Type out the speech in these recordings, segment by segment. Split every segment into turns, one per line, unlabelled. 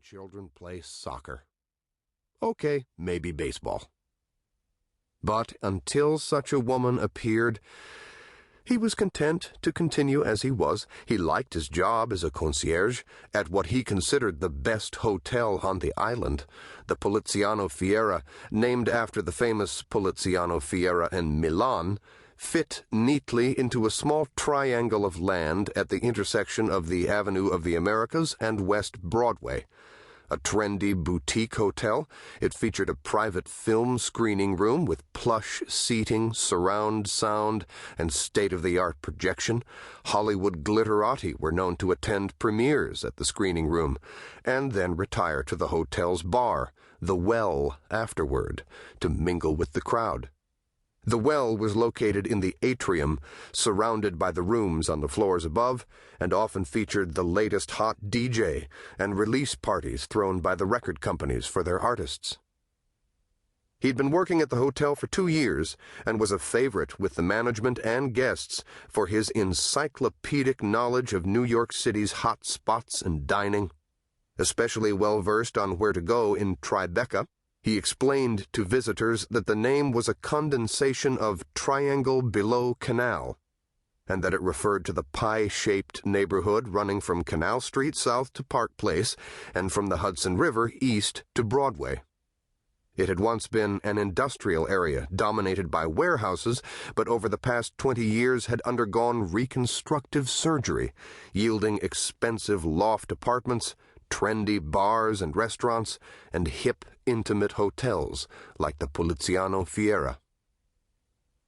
grandchildren play soccer. Okay, maybe baseball. But until such a woman appeared, he was content to continue as he was. He liked his job as a concierge at what he considered the best hotel on the island, the Poliziano Fiera, named after the famous Poliziano Fiera in Milan, fit neatly into a small triangle of land at the intersection of the Avenue of the Americas and West Broadway. A trendy boutique hotel, it featured a private film screening room with plush seating, surround sound, and state-of-the-art projection. Hollywood glitterati were known to attend premieres at the screening room, and then retire to the hotel's bar, the Well, afterward, to mingle with the crowd. The Well was located in the atrium, surrounded by the rooms on the floors above, and often featured the latest hot DJ and release parties thrown by the record companies for their artists. He'd been working at the hotel for 2 years and was a favorite with the management and guests for his encyclopedic knowledge of New York City's hot spots and dining. Especially well-versed on where to go in Tribeca, he explained to visitors that the name was a condensation of Triangle Below Canal, and that it referred to the pie-shaped neighborhood running from Canal Street south to Park Place and from the Hudson River east to Broadway. It had once been an industrial area dominated by warehouses, but over the past 20 years had undergone reconstructive surgery, yielding expensive loft apartments, trendy bars and restaurants, and hip, intimate hotels like the Poliziano Fiera.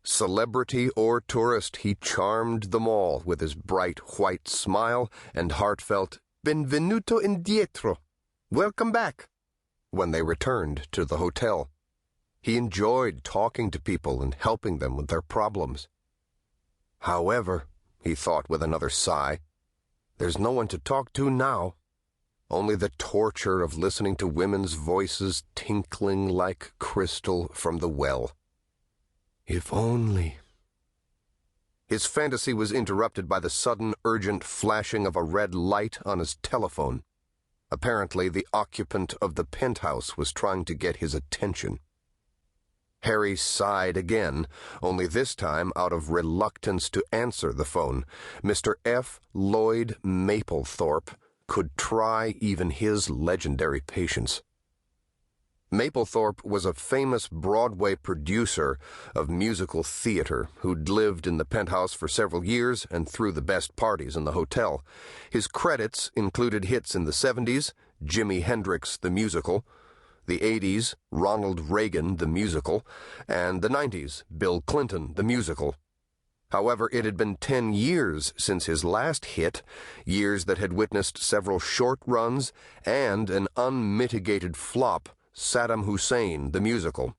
Celebrity or tourist, he charmed them all with his bright white smile and heartfelt "Benvenuto indietro," welcome back, when they returned to the hotel. He enjoyed talking to people and helping them with their problems. However, he thought with another sigh, there's no one to talk to now. Only the torture of listening to women's voices tinkling like crystal from the well. If only. His fantasy was interrupted by the sudden, urgent flashing of a red light on his telephone. Apparently, the occupant of the penthouse was trying to get his attention. Harry sighed again, only this time out of reluctance to answer the phone. Mr. F. Lloyd Mapplethorpe could try even his legendary patience. Mapplethorpe was a famous Broadway producer of musical theater who'd lived in the penthouse for several years and threw the best parties in the hotel. His credits included hits in the 70s, Jimi Hendrix the Musical, the 80s, Ronald Reagan the Musical, and the 90s, Bill Clinton the Musical. However, it had been 10 years since his last hit, years that had witnessed several short runs and an unmitigated flop, Saddam Hussein the Musical.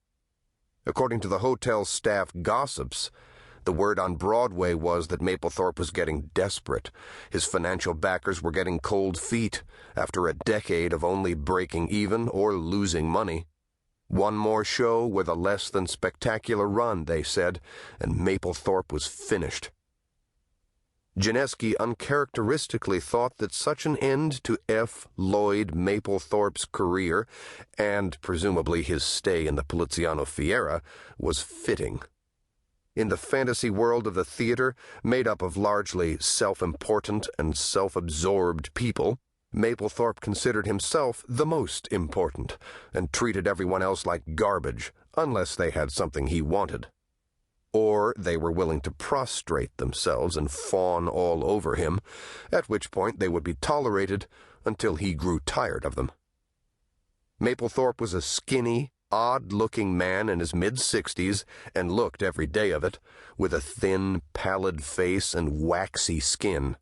According to the hotel staff gossips, the word on Broadway was that Mapplethorpe was getting desperate. His financial backers were getting cold feet after a decade of only breaking even or losing money. One more show with a less than spectacular run, they said, and Mapplethorpe was finished. Gineski uncharacteristically thought that such an end to F. Lloyd Mapplethorpe's career, and presumably his stay in the Poliziano Fiera, was fitting. In the fantasy world of the theater, made up of largely self-important and self-absorbed people, Mapplethorpe considered himself the most important, and treated everyone else like garbage, unless they had something he wanted. Or they were willing to prostrate themselves and fawn all over him, at which point they would be tolerated until he grew tired of them. Mapplethorpe was a skinny, odd-looking man in his mid-60s, and looked every day of it, with a thin, pallid face and waxy skin.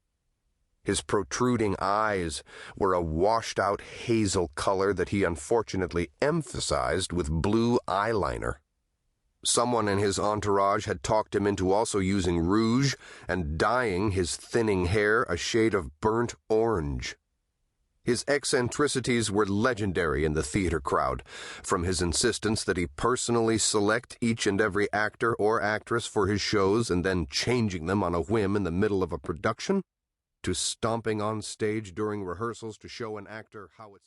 His protruding eyes were a washed-out hazel color that he unfortunately emphasized with blue eyeliner. Someone in his entourage had talked him into also using rouge and dyeing his thinning hair a shade of burnt orange. His eccentricities were legendary in the theater crowd, from his insistence that he personally select each and every actor or actress for his shows and then changing them on a whim in the middle of a production, to stomping on stage during rehearsals to show an actor how it's